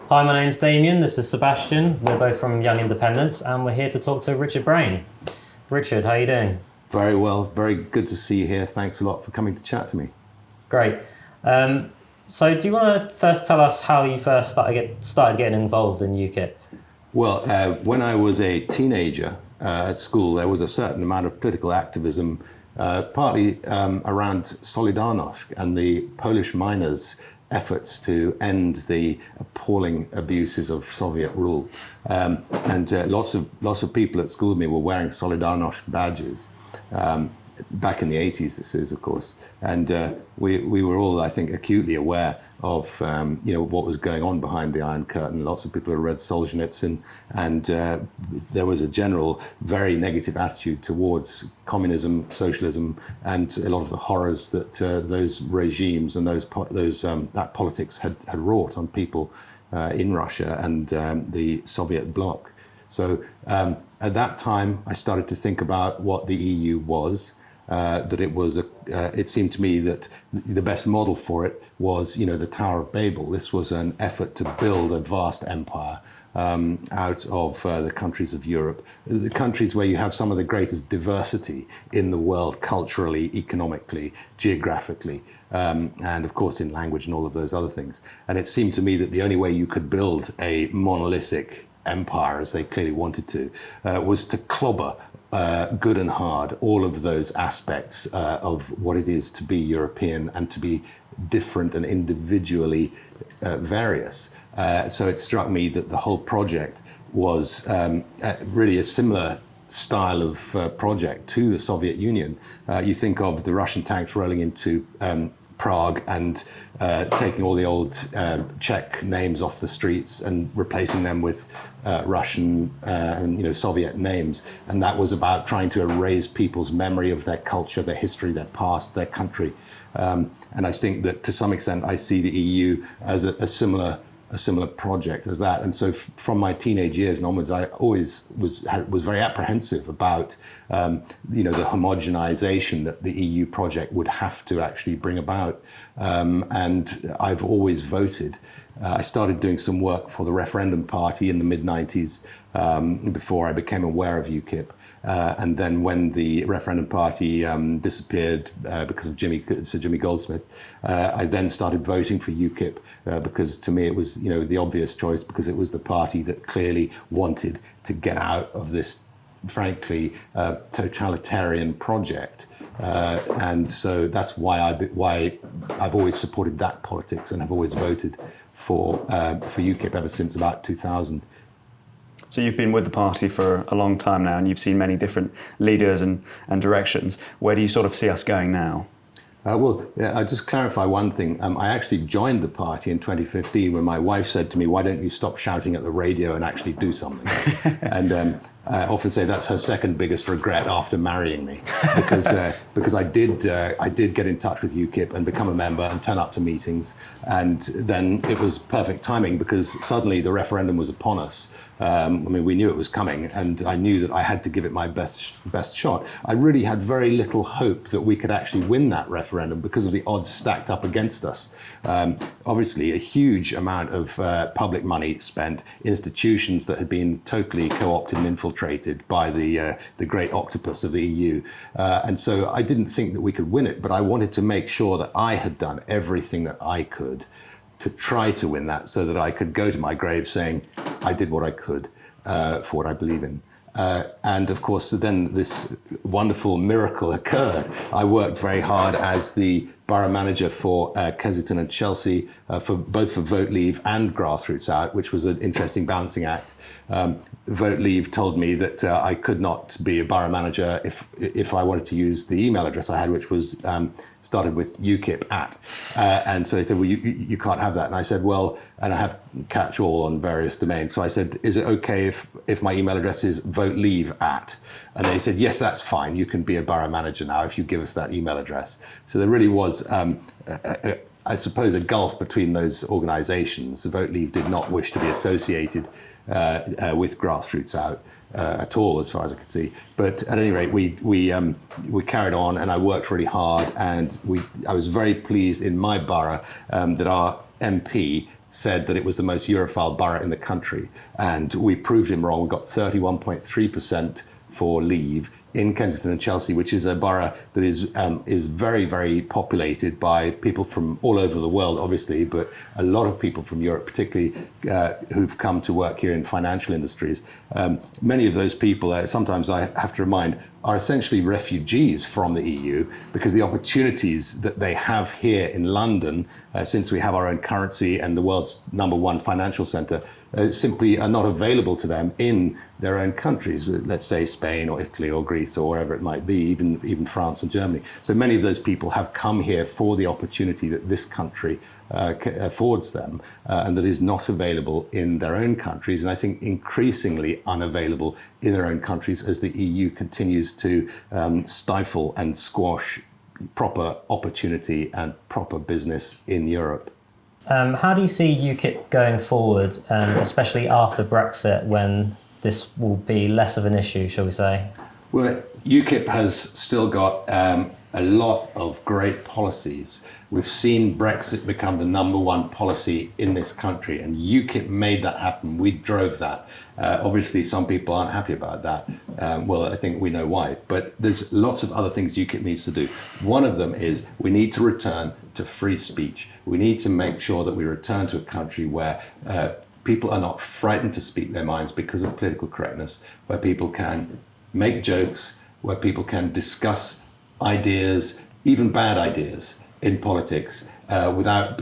Hi, my name's Damien, this is Sebastian. We're both from Young Independents and we're here to talk to Richard Braine. Richard, how are you doing? Very well, very good to see you here. Thanks a lot for coming to chat to me. Great. So do you want to first tell us how you first started getting involved in UKIP? Well, when I was a teenager at school, there was a certain amount of political activism, partly around Solidarność and the Polish miners' efforts to end the appalling abuses of Soviet rule. And lots of people at school with me were wearing Solidarność badges. Back in the 80s, this is, of course, and we were all, I think, acutely aware of what was going on behind the Iron Curtain. Lots of people had read Solzhenitsyn, and there was a general, very negative attitude towards communism, socialism, and a lot of the horrors that those regimes and that politics had wrought on people in Russia and the Soviet bloc. So at that time, I started to think about what the EU was. That it was it seemed to me that the best model for it was, the Tower of Babel. This was an effort to build a vast empire out of the countries of Europe, the countries where you have some of the greatest diversity in the world, culturally, economically, geographically, and of course in language and all of those other things. And it seemed to me that the only way you could build a monolithic empire, as they clearly wanted to, was to clobber good and hard all of those aspects of what it is to be European and to be different and individually various. So it struck me that the whole project was really a similar style of project to the Soviet Union. You think of the Russian tanks rolling into Prague and taking all the old Czech names off the streets and replacing them with Russian and Soviet names, and that was about trying to erase people's memory of their culture, their history, their past, their country. And I think that to some extent I see the EU as a similar project as that. And so from my teenage years and onwards, I always was very apprehensive about the homogenization that the EU project would have to actually bring about. And I've always voted. I started doing some work for the Referendum Party in the mid-90s before I became aware of UKIP. And then when the Referendum Party disappeared because of Sir Jimmy Goldsmith, I then started voting for UKIP because to me it was the obvious choice, because it was the party that clearly wanted to get out of this, frankly, totalitarian project. And so that's why I've always supported that politics and have always voted for UKIP ever since about 2000. So you've been with the party for a long time now, and you've seen many different leaders and directions. Where do you sort of see us going now? I'll just clarify one thing. I actually joined the party in 2015 when my wife said to me, "Why don't you stop shouting at the radio and actually do something?" And I often say that's her second biggest regret after marrying me, because I did get in touch with UKIP and become a member and turn up to meetings, and then it was perfect timing because suddenly the referendum was upon us. We knew it was coming, and I knew that I had to give it my best shot. I really had very little hope that we could actually win that referendum because of the odds stacked up against us. Obviously, a huge amount of public money spent, institutions that had been totally co-opted and infiltrated by the great octopus of the EU. And so I didn't think that we could win it, but I wanted to make sure that I had done everything that I could to try to win that, so that I could go to my grave saying, I did what I could for what I believe in. And of course, then this wonderful miracle occurred. I worked very hard as the borough manager for Kensington and Chelsea, both for Vote Leave and Grassroots Out, which was an interesting balancing act. Vote Leave told me that I could not be a borough manager if I wanted to use the email address I had, which was started with UKIP at. And so they said, well, you can't have that. And I said, well, and I have catch-all on various domains. So I said, is it okay if my email address is Vote Leave at? And they said, yes, that's fine. You can be a borough manager now if you give us that email address. So there really was, I suppose, a gulf between those organisations. Vote Leave did not wish to be associated with Grassroots Out at all, as far as I could see. But at any rate, we carried on, and I worked really hard, and I was very pleased in my borough that our MP said that it was the most Europhile borough in the country, and we proved him wrong. We got 31.3% for Leave in Kensington and Chelsea, which is a borough that is very, very populated by people from all over the world, obviously, but a lot of people from Europe, particularly who've come to work here in financial industries. Many of those people, sometimes I have to remind, are essentially refugees from the EU, because the opportunities that they have here in London, since we have our own currency and the world's #1 financial centre, simply are not available to them in their own countries, let's say Spain or Italy or Greece or wherever it might be, even France and Germany. So many of those people have come here for the opportunity that this country affords them, and that is not available in their own countries, and I think increasingly unavailable in their own countries as the EU continues to stifle and squash proper opportunity and proper business in Europe. How do you see UKIP going forward, especially after Brexit, when this will be less of an issue, shall we say? Well, UKIP has still got a lot of great policies. We've seen Brexit become the #1 policy in this country, and UKIP made that happen. We drove that. Obviously, some people aren't happy about that. Well, I think we know why. But there's lots of other things UKIP needs to do. One of them is we need to return to free speech. We need to make sure that we return to a country where people are not frightened to speak their minds because of political correctness, where people can make jokes, where people can discuss ideas, even bad ideas, in politics without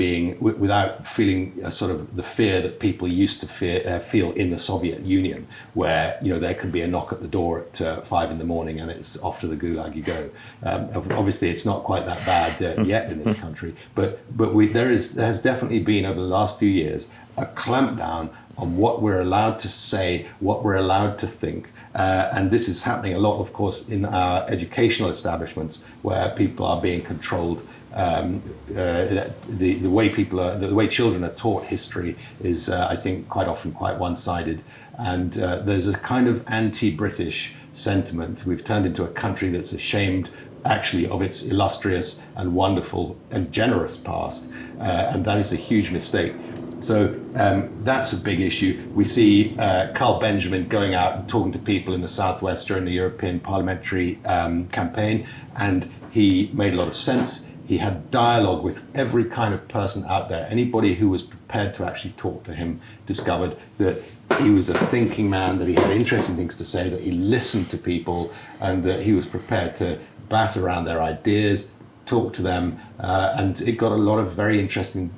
feeling sort of the fear that people used to feel in the Soviet Union, where there could be a knock at the door at 5 a.m. and it's off to the gulag you go. Obviously, it's not quite that bad yet in this country, but there has definitely been over the last few years a clampdown on what we're allowed to say, what we're allowed to think. And this is happening a lot, of course, in our educational establishments, where people are being controlled. The way children are taught history is, I think, quite often quite one-sided. And there's a kind of anti-British sentiment. We've turned into a country that's ashamed, actually, of its illustrious and wonderful and generous past. And that is a huge mistake. So that's a big issue. We see Carl Benjamin going out and talking to people in the Southwest during the European parliamentary campaign, and he made a lot of sense. He had dialogue with every kind of person out there. Anybody who was prepared to actually talk to him discovered that he was a thinking man, that he had interesting things to say, that he listened to people, and that he was prepared to bat around their ideas, talk to them, and it got a lot of very interesting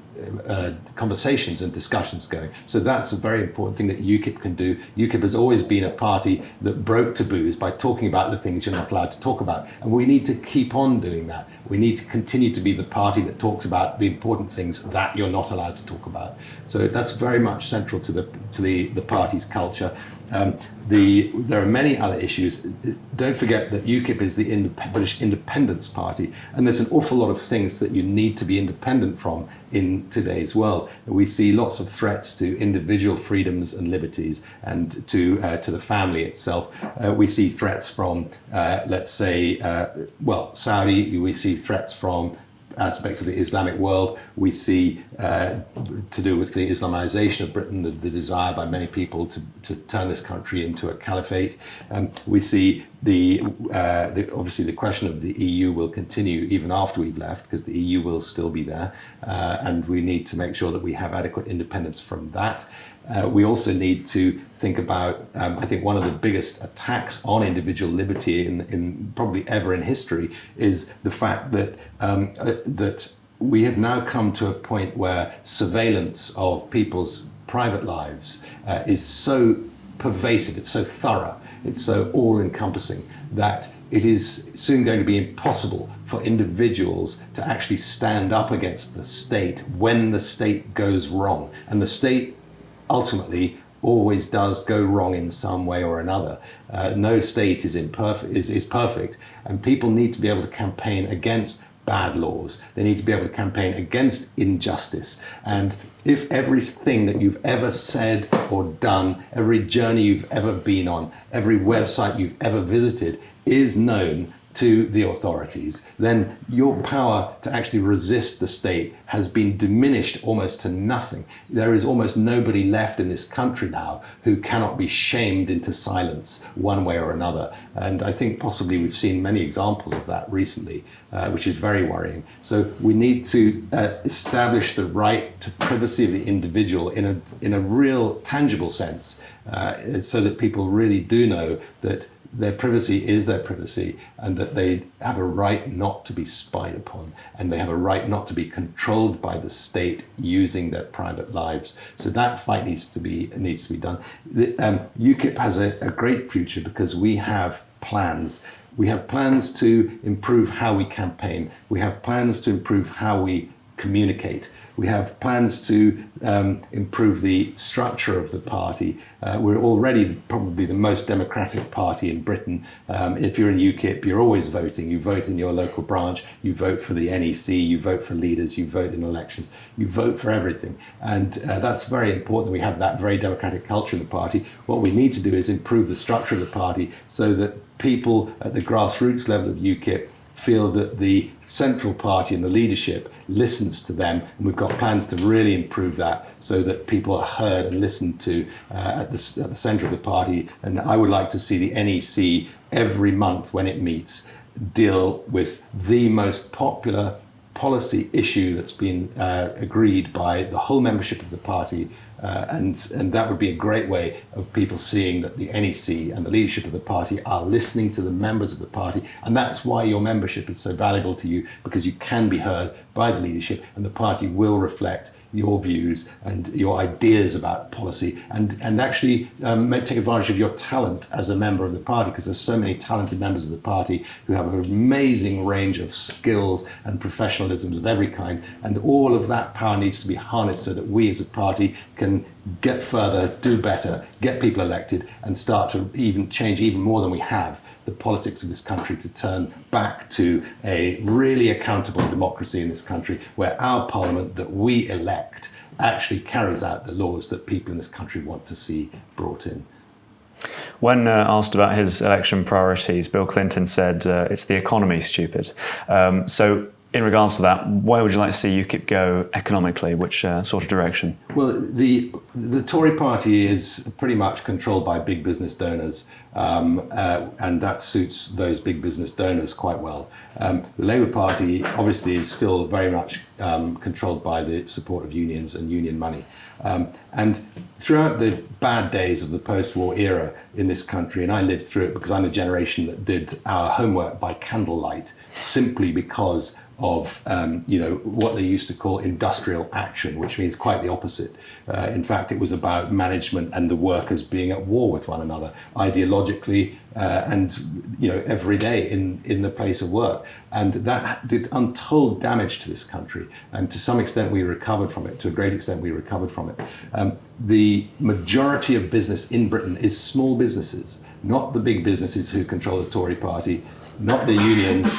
conversations and discussions going. So that's a very important thing that UKIP can do. UKIP has always been a party that broke taboos by talking about the things you're not allowed to talk about. And we need to keep on doing that. We need to continue to be the party that talks about the important things that you're not allowed to talk about. So that's very much central to the party's culture. There are many other issues. Don't forget that UKIP is the British Independence Party, and there's an awful lot of things that you need to be independent from in today's world. We see lots of threats to individual freedoms and liberties, and to the family itself. We see threats from, let's say, Saudi. We see threats from aspects of the Islamic world. We see to do with the Islamization of Britain, the desire by many people to turn this country into a caliphate. We see obviously the question of the EU will continue even after we've left, because the EU will still be there, and we need to make sure that we have adequate independence from that. We also need to think about, I think one of the biggest attacks on individual liberty in probably ever in history is the fact that that we have now come to a point where surveillance of people's private lives is so pervasive, it's so thorough, it's so all-encompassing that it is soon going to be impossible for individuals to actually stand up against the state when the state goes wrong. And the state ultimately always does go wrong in some way or another. No state is perfect, and people need to be able to campaign against bad laws. They need to be able to campaign against injustice. And if everything that you've ever said or done, every journey you've ever been on, every website you've ever visited is known to the authorities, then your power to actually resist the state has been diminished almost to nothing. There is almost nobody left in this country now who cannot be shamed into silence one way or another. And I think possibly we've seen many examples of that recently, which is very worrying. So we need to establish the right to privacy of the individual in a real tangible sense, so that people really do know that their privacy is their privacy, and that they have a right not to be spied upon, and they have a right not to be controlled by the state using their private lives. So that fight needs to be done. UKIP has a great future because we have plans. We have plans to improve how we campaign. We have plans to improve how we communicate. We have plans to improve the structure of the party. We're already probably the most democratic party in Britain. If you're in UKIP, you're always voting. You vote in your local branch, you vote for the NEC, you vote for leaders, you vote in elections, you vote for everything. And that's very important that we have that very democratic culture in the party. What we need to do is improve the structure of the party so that people at the grassroots level of UKIP feel that the central party and the leadership listens to them, and we've got plans to really improve that so that people are heard and listened to at the centre of the party. And I would like to see the NEC every month when it meets deal with the most popular policy issue that's been agreed by the whole membership of the party. And that would be a great way of people seeing that the NEC and the leadership of the party are listening to the members of the party. And that's why your membership is so valuable to you, because you can be heard by the leadership, and the party will reflect your views and your ideas about policy, and actually take advantage of your talent as a member of the party, because there's so many talented members of the party who have an amazing range of skills and professionalisms of every kind, and all of that power needs to be harnessed so that we as a party can get further, do better, get people elected, and start to even change even more than we have the politics of this country, to turn back to a really accountable democracy in this country, where our parliament that we elect actually carries out the laws that people in this country want to see brought in. When asked about his election priorities, Bill Clinton said it's the economy, stupid. So in regards to that, where would you like to see UKIP go economically? Which sort of direction? Well, the Tory party is pretty much controlled by big business donors, and that suits those big business donors quite well. The Labour Party obviously is still very much controlled by the support of unions and union money. And throughout the bad days of the post-war era in this country, and I lived through it because I'm the generation that did our homework by candlelight, simply because of what they used to call industrial action, which means quite the opposite. In fact, it was about management and the workers being at war with one another, ideologically and every day in the place of work. And that did untold damage to this country. And to some extent we recovered from it, to a great extent we recovered from it. The majority of business in Britain is small businesses, not the big businesses who control the Tory party, not the unions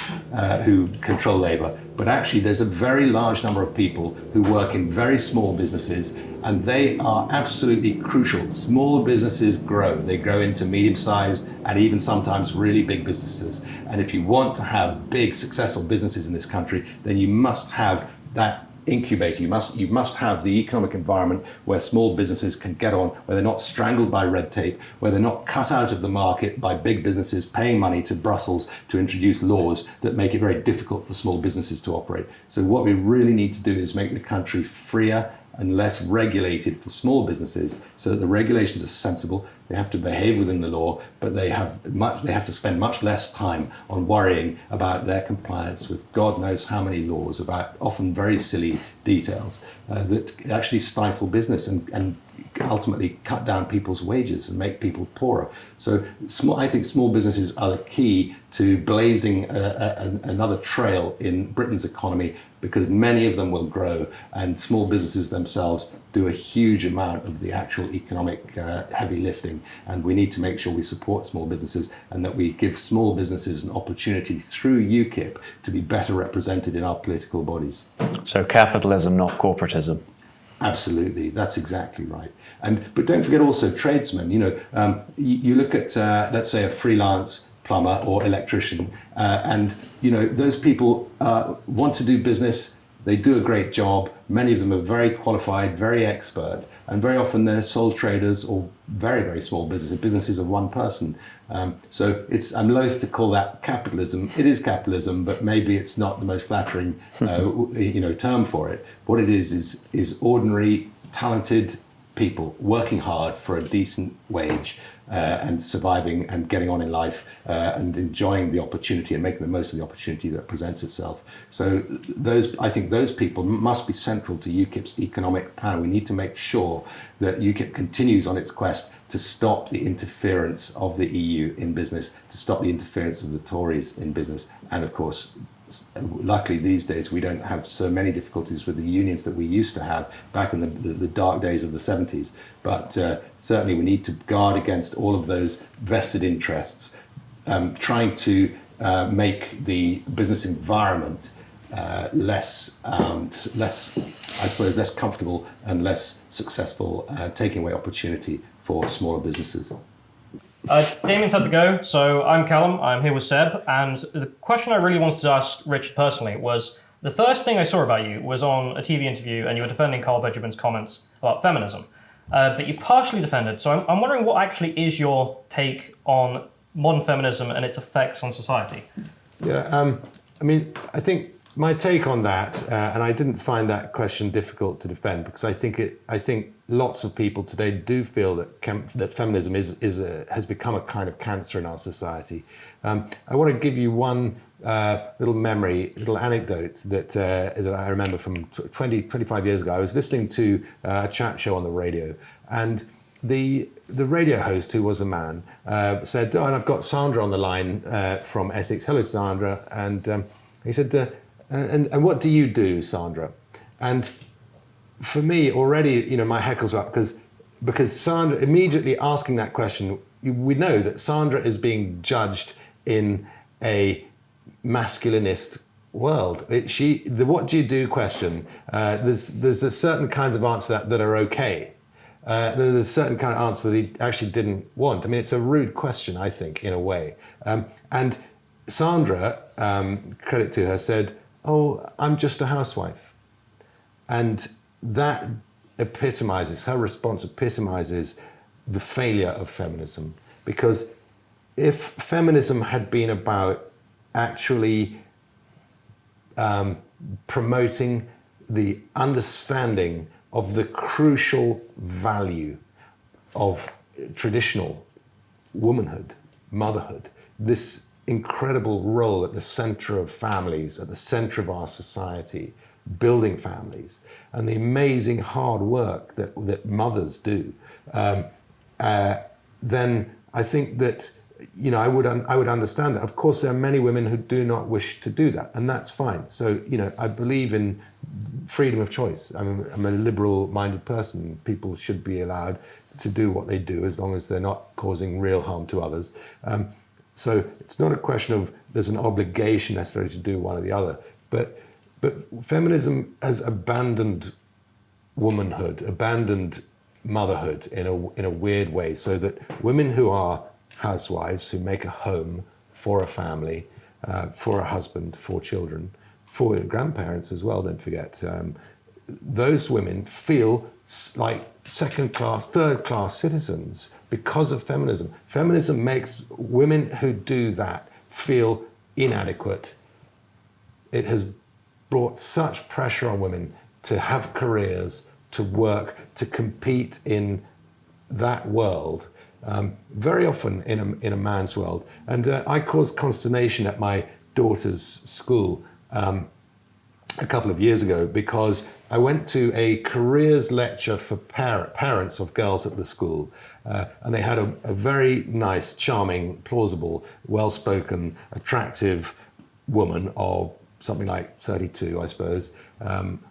who control Labour, but actually there's a very large number of people who work in very small businesses, and they are absolutely crucial. Small businesses grow. They grow into medium-sized and even sometimes really big businesses. And if you want to have big, successful businesses in this country, then you must have that incubator. You must have the economic environment where small businesses can get on, where they're not strangled by red tape, where they're not cut out of the market by big businesses paying money to Brussels to introduce laws that make it very difficult for small businesses to operate. So what we really need to do is make the country freer and less regulated for small businesses, so that the regulations are sensible. They have to behave within the law, but they have to spend much less time on worrying about their compliance with God knows how many laws, about often very silly details that actually stifle business and ultimately cut down people's wages and make people poorer. So I think small businesses are the key to blazing another trail in Britain's economy, because many of them will grow, and small businesses themselves do a huge amount of the actual economic heavy lifting. And we need to make sure we support small businesses, and that we give small businesses an opportunity through UKIP to be better represented in our political bodies. So capitalism, not corporatism. Absolutely, that's exactly right. But don't forget also tradesmen. You look at let's say a freelance plumber or electrician. And, those people want to do business. They do a great job. Many of them are very qualified, very expert, and very often they're sole traders or very, very small businesses of one person. So I'm loath to call that capitalism. It is capitalism, but maybe it's not the most flattering, term for it. What it is ordinary, talented people working hard for a decent wage and surviving and getting on in life and enjoying the opportunity and making the most of the opportunity that presents itself. So I think those people must be central to UKIP's economic plan. We need to make sure that UKIP continues on its quest to stop the interference of the EU in business, to stop the interference of the Tories in business, and of course, luckily these days we don't have so many difficulties with the unions that we used to have back in the dark days of the 70s. But certainly we need to guard against all of those vested interests, trying to make the business environment less comfortable and less successful, taking away opportunity for smaller businesses. Damien's had to go, so I'm Callum, I'm here with Seb, and the question I really wanted to ask Richard personally was, the first thing I saw about you was on a TV interview and you were defending Carl Benjamin's comments about feminism, but you partially defended, so I'm wondering what actually is your take on modern feminism and its effects on society? Yeah, I think my take on that, and I didn't find that question difficult to defend because I think lots of people today do feel that feminism has become a kind of cancer in our society. I want to give you one little anecdote that I remember from 25 years ago. I was listening to a chat show on the radio, and the radio host, who was a man, said, "Oh, and I've got Sandra on the line from Essex. Hello, Sandra." And he said, and what do you do, Sandra? And for me, already, my heckles were up because Sandra, immediately asking that question, we know that Sandra is being judged in a masculinist world. The what do you do question, there's a certain kinds of answer that are okay. There's a certain kind of answer that he actually didn't want. It's a rude question, I think, in a way. And Sandra, credit to her, said, "Oh, I'm just a housewife." And that her response epitomizes the failure of feminism. Because if feminism had been about actually promoting the understanding of the crucial value of traditional womanhood, motherhood, this incredible role at the center of families, at the center of our society, building families, and the amazing hard work that mothers do, then I think that I would understand that. Of course, there are many women who do not wish to do that, and that's fine. So I believe in freedom of choice. I'm a liberal-minded person. People should be allowed to do what they do as long as they're not causing real harm to others. So it's not a question of there's an obligation necessarily to do one or the other, but feminism has abandoned womanhood, abandoned motherhood in a weird way, so that women who are housewives, who make a home for a family, for a husband, for children, for grandparents as well, don't forget, those women feel like second-class, third-class citizens because of feminism. Feminism makes women who do that feel inadequate. It has brought such pressure on women to have careers, to work, to compete in that world, very often in a man's world. And I caused consternation at my daughter's school a couple of years ago because I went to a careers lecture for parents of girls at the school, and they had a very nice, charming, plausible, well-spoken, attractive woman of something like 32, I suppose,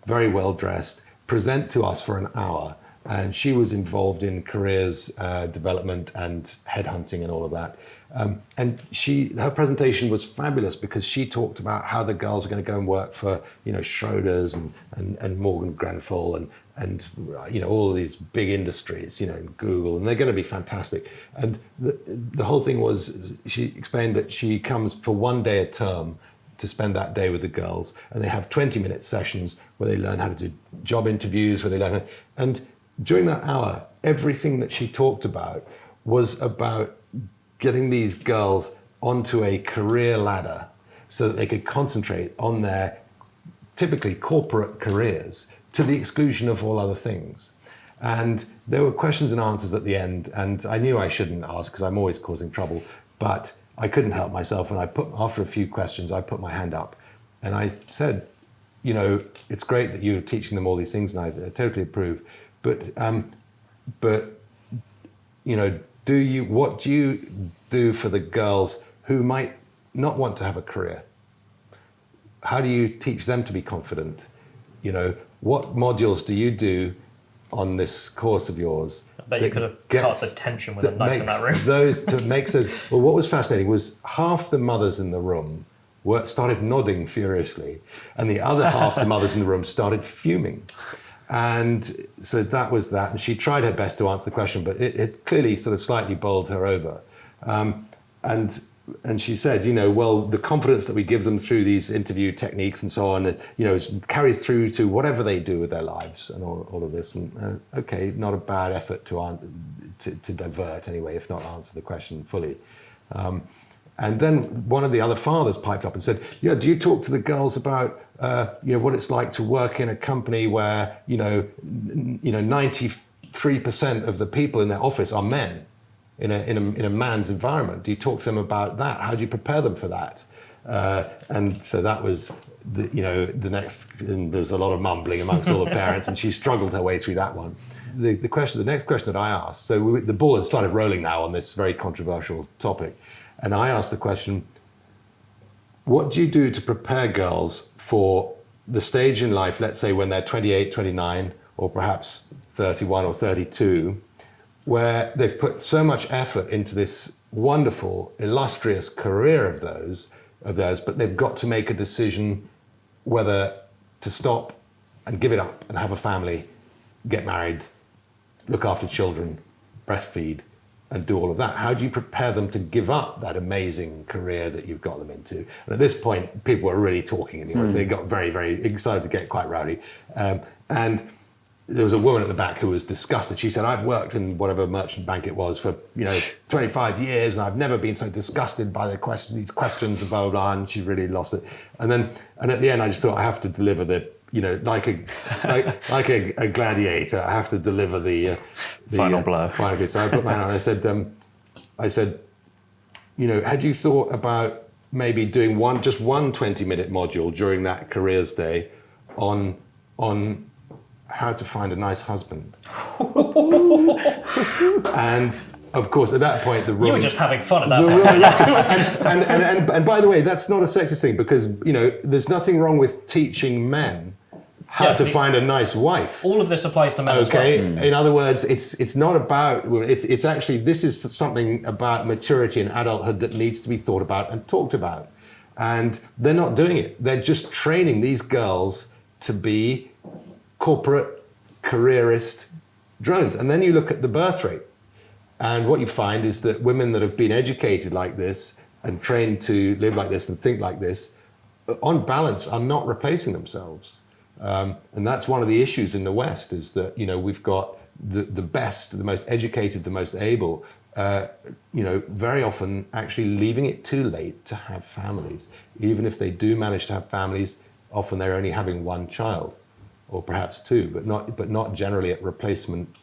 very well-dressed, present to us for an hour. And she was involved in careers development and headhunting and all of that. And her presentation was fabulous because she talked about how the girls are going to go and work for, Schroders and Morgan Grenfell and all these big industries, Google, and they're going to be fantastic. And the whole thing was, she explained that she comes for one day a term to spend that day with the girls, and they have 20-minute sessions where they learn how to do job interviews, where they learn, and during that hour, everything that she talked about was about getting these girls onto a career ladder so that they could concentrate on their typically corporate careers to the exclusion of all other things. And there were questions and answers at the end, and I knew I shouldn't ask because I'm always causing trouble, but I couldn't help myself, and after a few questions, I put my hand up and I said, it's great that you're teaching them all these things, and I totally approve, but what do you do for the girls who might not want to have a career? How do you teach them to be confident? What modules do you do on this course of yours? I bet you could have cut the tension with a knife in that room. Well, what was fascinating was half the mothers in the room started nodding furiously, and the other half the mothers in the room started fuming. And so that was that. And she tried her best to answer the question, but it clearly sort of slightly bowled her over. And she said, well, the confidence that we give them through these interview techniques and so on, carries through to whatever they do with their lives and all of this. And okay, not a bad effort to divert anyway, if not answer the question fully. And then one of the other fathers piped up and said, do you talk to the girls about what it's like to work in a company where 93% of the people in their office are men in a man's environment? Do you talk to them about that? How do you prepare them for that? And so that was the next. And there's a lot of mumbling amongst all the parents, and she struggled her way through that one. The next question that I asked. So the ball had started rolling now on this very controversial topic. And I asked the question, what do you do to prepare girls for the stage in life, let's say when they're 28, 29, or perhaps 31 or 32, where they've put so much effort into this wonderful, illustrious career of theirs, but they've got to make a decision whether to stop and give it up and have a family, get married, look after children, breastfeed, and do all of that. How do you prepare them to give up that amazing career that you've got them into? And at this point, people were really talking in the audience. They got very, very excited to get quite rowdy. And there was a woman at the back who was disgusted. She said, I've worked in whatever merchant bank it was for 25 years, and I've never been so disgusted by these questions, blah, blah, blah, and she really lost it. And at the end, I just thought, I have to deliver the, like a gladiator, I have to deliver the final blow. Final. So I put my hand on. I said, had you thought about maybe doing just one 20-minute module during that careers day on how to find a nice husband? And of course, at that point, the room... You were just having fun at that point. And by the way, that's not a sexist thing, because there's nothing wrong with teaching men how to find a nice wife. All of this applies to men as well. In other words, it's not about women. It's actually, this is something about maturity and adulthood that needs to be thought about and talked about. And they're not doing it. They're just training these girls to be corporate careerist drones. And then you look at the birth rate. And what you find is that women that have been educated like this and trained to live like this and think like this, on balance, are not replacing themselves. And that's one of the issues in the West, is that, we've got the best, the most educated, the most able, very often actually leaving it too late to have families. Even if they do manage to have families, often they're only having one child, or perhaps two, but not generally at replacement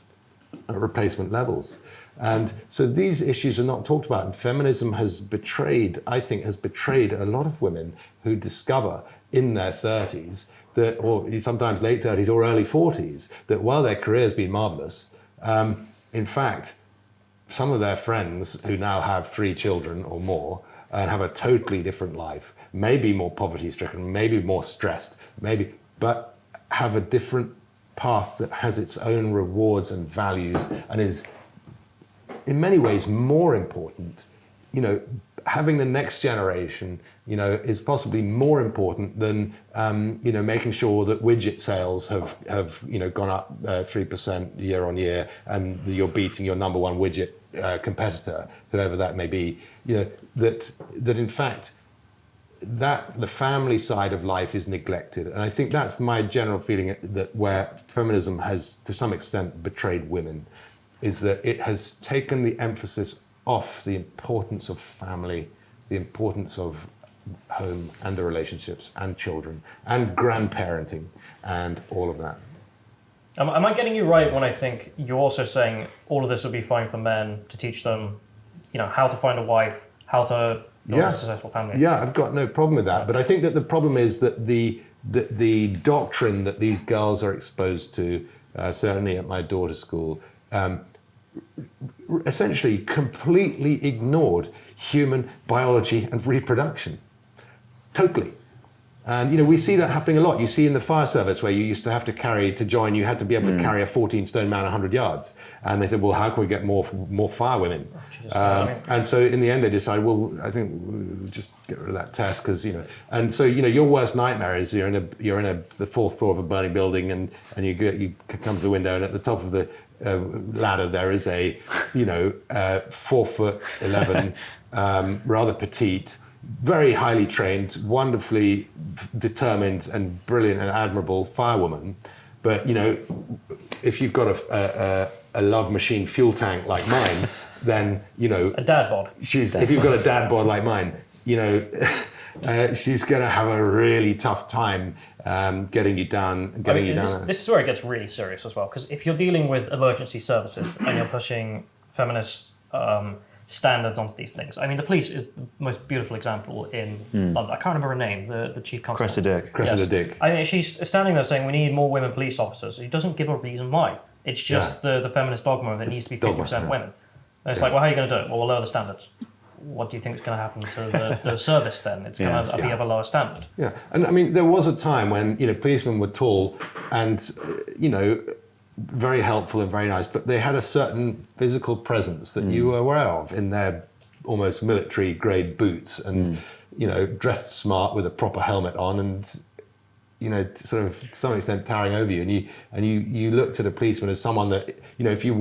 levels. And so these issues are not talked about, and feminism has betrayed a lot of women who discover in their 30s or sometimes late 30s or early 40s, that while their career's been marvelous, in fact, some of their friends who now have 3 children or more and have a totally different life, maybe more poverty-stricken, maybe more stressed, but have a different path that has its own rewards and values and is in many ways more important, having the next generation, is possibly more important than, making sure that widget sales have gone up 3% year on year, and you're beating your number one widget competitor, whoever that may be. That in fact, that the family side of life is neglected. And I think that's my general feeling, that where feminism has to some extent betrayed women, is that it has taken the emphasis off the importance of family, the importance of home and the relationships and children and grandparenting and all of that. Am I getting you right when I think you're also saying all of this would be fine for men to teach them, how to find a wife, how to build a successful family? Yeah, I've got no problem with that. But I think that the problem is that the doctrine that these girls are exposed to, certainly at my daughter's school, essentially completely ignored human biology and reproduction. Totally. And we see that happening a lot. You see in the fire service, where you used to have to carry, to join, you had to be able to carry a 14-stone man 100 yards. And they said, well, how can we get more firewomen? And so in the end, they decided, well, I think we'll just get rid of that test, because and so your worst nightmare is you're in the fourth floor of a burning building, and you come to the window, and at the top of the ladder there is a 4'11", rather petite, very highly trained, wonderfully determined and brilliant and admirable firewoman. But if you've got a love machine fuel tank like mine, then a dad bod. If you've got a dad bod like mine, she's going to have a really tough time getting you down. This is where it gets really serious as well, because if you're dealing with emergency services and you're pushing feminist standards onto these things, the police is the most beautiful example in London. I can't remember her name, the chief constable. Cressida Dick. She's standing there saying we need more women police officers. She doesn't give a reason why. It's just the feminist dogma that it needs to be 50% women. And it's like, well, how are you going to do it? Well, we'll lower the standards. What do you think is going to happen to the service then? It's going to be of a lower standard. Yeah, and there was a time when policemen were tall and very helpful and very nice, but they had a certain physical presence that you were aware of in their almost military grade boots and dressed smart with a proper helmet on, and sort of to some extent towering over you, and you looked at a policeman as someone that if you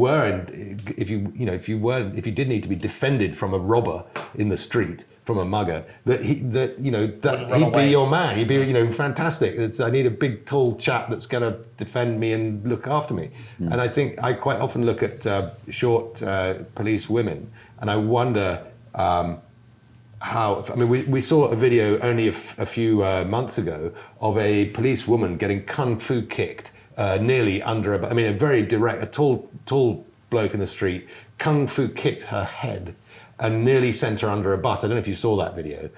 did need to be defended from a robber in the street, from a mugger, he'd be your man. He'd be fantastic. I need a big tall chap that's going to defend me and look after me. And I think I quite often look at short police women, and I wonder how. We saw a video only a few months ago of a police woman getting kung fu kicked nearly under a very direct, a tall bloke in the street kung fu kicked her head and nearly sent her under a bus. I don't know if you saw that video.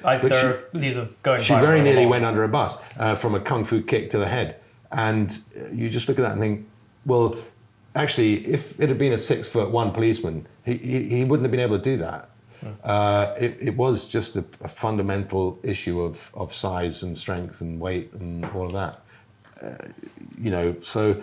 She very nearly went under a bus from a kung fu kick to the head. And you just look at that and think, well, actually, if it had been a 6'1" policeman, he wouldn't have been able to do that. It was just a fundamental issue of size and strength and weight and all of that. So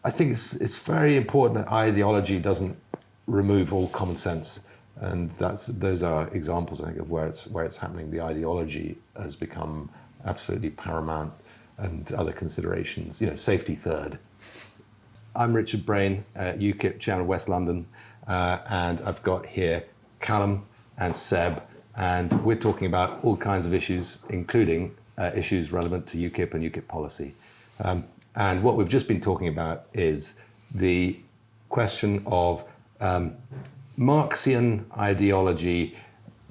I think it's very important that ideology doesn't remove all common sense. And those are examples, I think, of where it's happening. The ideology has become absolutely paramount, and other considerations, safety third. I'm Richard Braine, UKIP chairman of West London, and I've got here Callum and Seb, and we're talking about all kinds of issues, including issues relevant to UKIP and UKIP policy. And what we've just been talking about is the question of Marxian ideology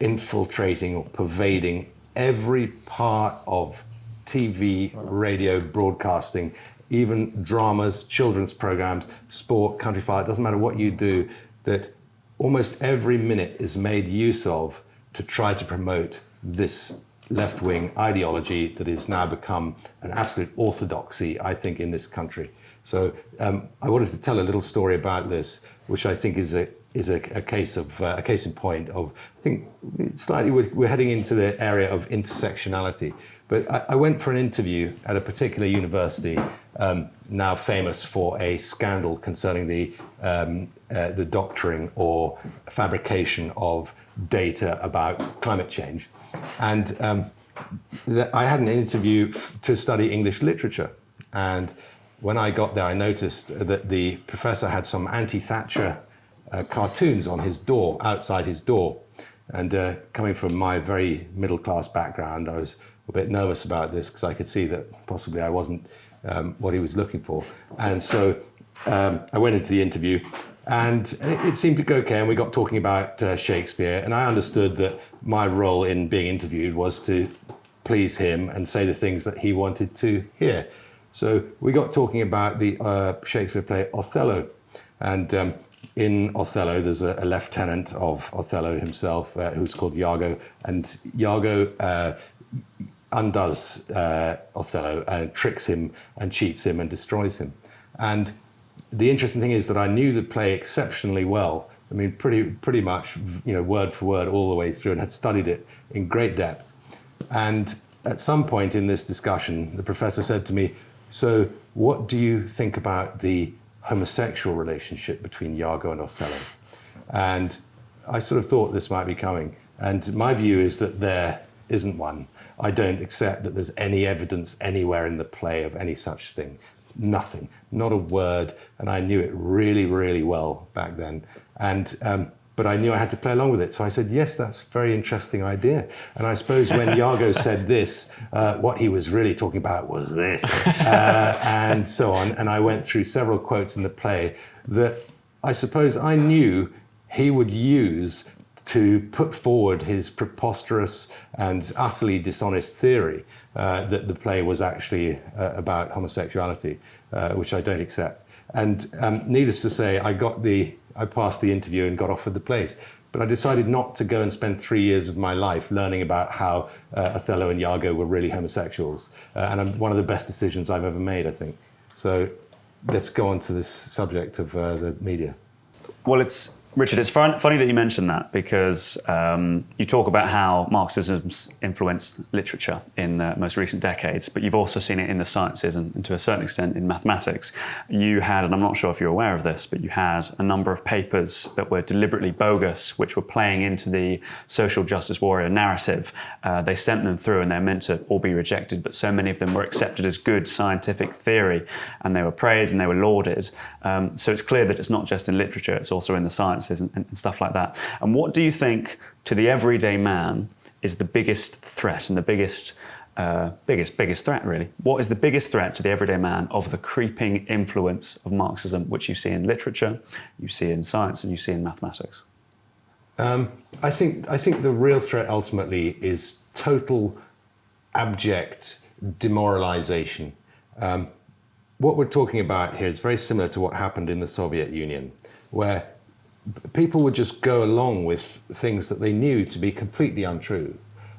infiltrating or pervading every part of TV, radio, broadcasting, even dramas, children's programs, sport, country fire, it doesn't matter what you do, that almost every minute is made use of to try to promote this left-wing ideology that has now become an absolute orthodoxy, I think, in this country. So I wanted to tell a little story about this, which I think is a case in point of, I think slightly we're heading into the area of intersectionality, But I went for an interview at a particular university, now famous for a scandal concerning the doctoring or fabrication of data about climate change. And I had an interview to study English literature. And when I got there, I noticed that the professor had some anti-Thatcher cartoons on his door, outside his door. And coming from my very middle-class background, I was a bit nervous about this because I could see that possibly I wasn't what he was looking for. And so I went into the interview, and it seemed to go okay, and we got talking about Shakespeare, and I understood that my role in being interviewed was to please him and say the things that he wanted to hear. So we got talking about the Shakespeare play Othello, and in Othello, there's a lieutenant of Othello himself who's called Iago, and Iago undoes Othello and tricks him and cheats him and destroys him. And the interesting thing is that I knew the play exceptionally well. I mean, pretty much, word for word all the way through, and had studied it in great depth. And at some point in this discussion, the professor said to me, "So what do you think about the homosexual relationship between Iago and Othello?" And I sort of thought this might be coming. And my view is that there isn't one. I don't accept that there's any evidence anywhere in the play of any such thing. Nothing, not a word. And I knew it really, really well back then. And but I knew I had to play along with it. So I said, yes, that's a very interesting idea. And I suppose when Iago said this, what he was really talking about was this, and so on. And I went through several quotes in the play that I suppose I knew he would use to put forward his preposterous and utterly dishonest theory that the play was actually about homosexuality, which I don't accept. And needless to say, I passed the interview and got offered the place. But I decided not to go and spend 3 years of my life learning about how Othello and Iago were really homosexuals. And one of the best decisions I've ever made, I think. So let's go on to this subject of the media. Well, Richard, it's funny that you mentioned that, because you talk about how Marxism's influenced literature in the most recent decades, but you've also seen it in the sciences and to a certain extent in mathematics. You had, and I'm not sure if you're aware of this, but you had a number of papers that were deliberately bogus, which were playing into the social justice warrior narrative. They sent them through and they're meant to all be rejected, but so many of them were accepted as good scientific theory, and they were praised and they were lauded. So it's clear that it's not just in literature, it's also in the sciences and stuff like that. And what do you think, to the everyday man, is the biggest threat and the biggest threat, really? What is the biggest threat to the everyday man of the creeping influence of Marxism, which you see in literature, you see in science, and you see in mathematics? I think the real threat ultimately is total abject demoralization. What we're talking about here is very similar to what happened in the Soviet Union, where people would just go along with things that they knew to be completely untrue.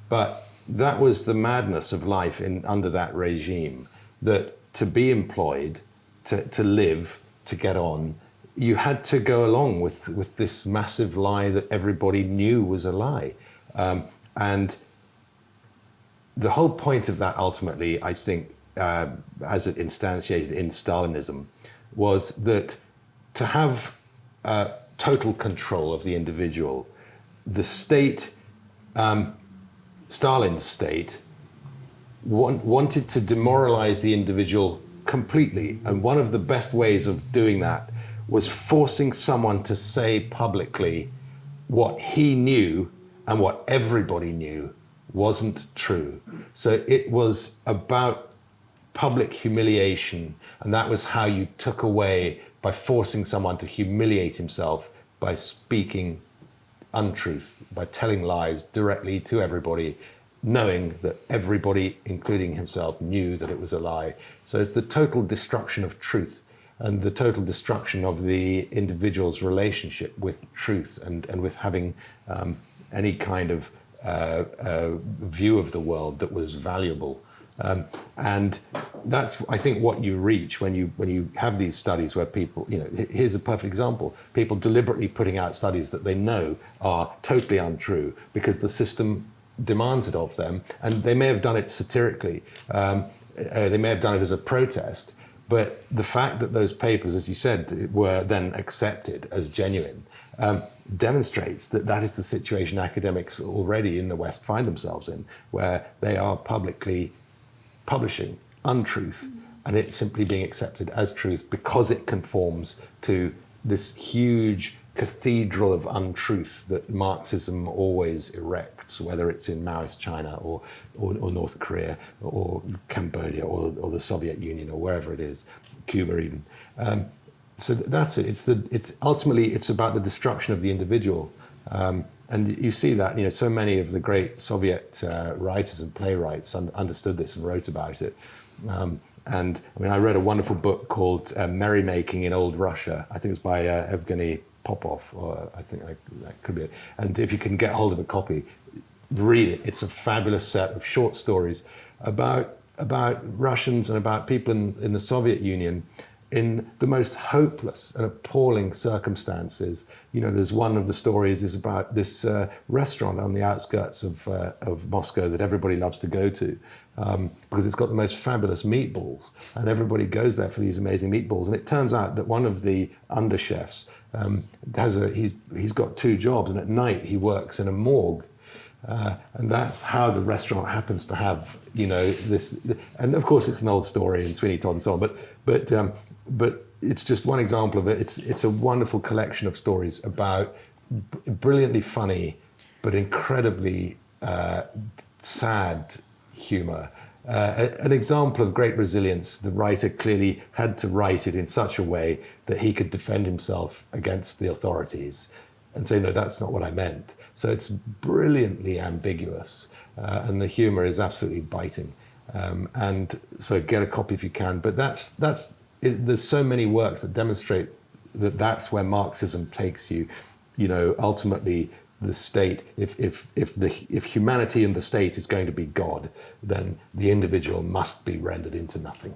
But that was the madness of life under that regime, that to be employed, to live, to get on, you had to go along with this massive lie that everybody knew was a lie. And the whole point of that ultimately, I think, as it instantiated in Stalinism, was that to have total control of the individual, the state, Stalin's state, wanted to demoralize the individual completely. And one of the best ways of doing that was forcing someone to say publicly what he knew and what everybody knew wasn't true. So it was about public humiliation, and that was how you took away, by forcing someone to humiliate himself by speaking untruth, by telling lies directly to everybody, knowing that everybody, including himself, knew that it was a lie. So it's the total destruction of truth and the total destruction of the individual's relationship with truth and with having any kind of view of the world that was valuable. And that's, I think, what you reach when you have these studies where people, here's a perfect example, people deliberately putting out studies that they know are totally untrue because the system demands it of them, and they may have done it satirically, they may have done it as a protest, but the fact that those papers, as you said, were then accepted as genuine demonstrates that that is the situation academics already in the West find themselves in, where they are publicly publishing untruth, and it's simply being accepted as truth because it conforms to this huge cathedral of untruth that Marxism always erects, whether it's in Maoist China or North Korea or Cambodia or the Soviet Union or wherever it is, Cuba even. So that's it. It's ultimately about the destruction of the individual, and you see that so many of the great Soviet writers and playwrights understood this and wrote about it. And I mean, I read a wonderful book called Merrymaking in Old Russia. I think it was by Evgeny Popov, or I think that could be it. And if you can get hold of a copy, read it. It's a fabulous set of short stories about Russians and about people in the Soviet Union in the most hopeless and appalling circumstances. There's one of the stories is about this restaurant on the outskirts of Moscow that everybody loves to go to because it's got the most fabulous meatballs, and everybody goes there for these amazing meatballs. And it turns out that one of the under chefs he's got two jobs, and at night he works in a morgue. And that's how the restaurant happens to have, this. And of course, it's an old story and Sweeney Todd and so on. But it's just one example of it. It's a wonderful collection of stories about brilliantly funny, but incredibly sad humor. An example of great resilience. The writer clearly had to write it in such a way that he could defend himself against the authorities and say, no, that's not what I meant. So it's brilliantly ambiguous, and the humor is absolutely biting. And so get a copy if you can. But there's so many works that demonstrate that that's where Marxism takes you. Ultimately, the state, if humanity and the state is going to be God, then the individual must be rendered into nothing.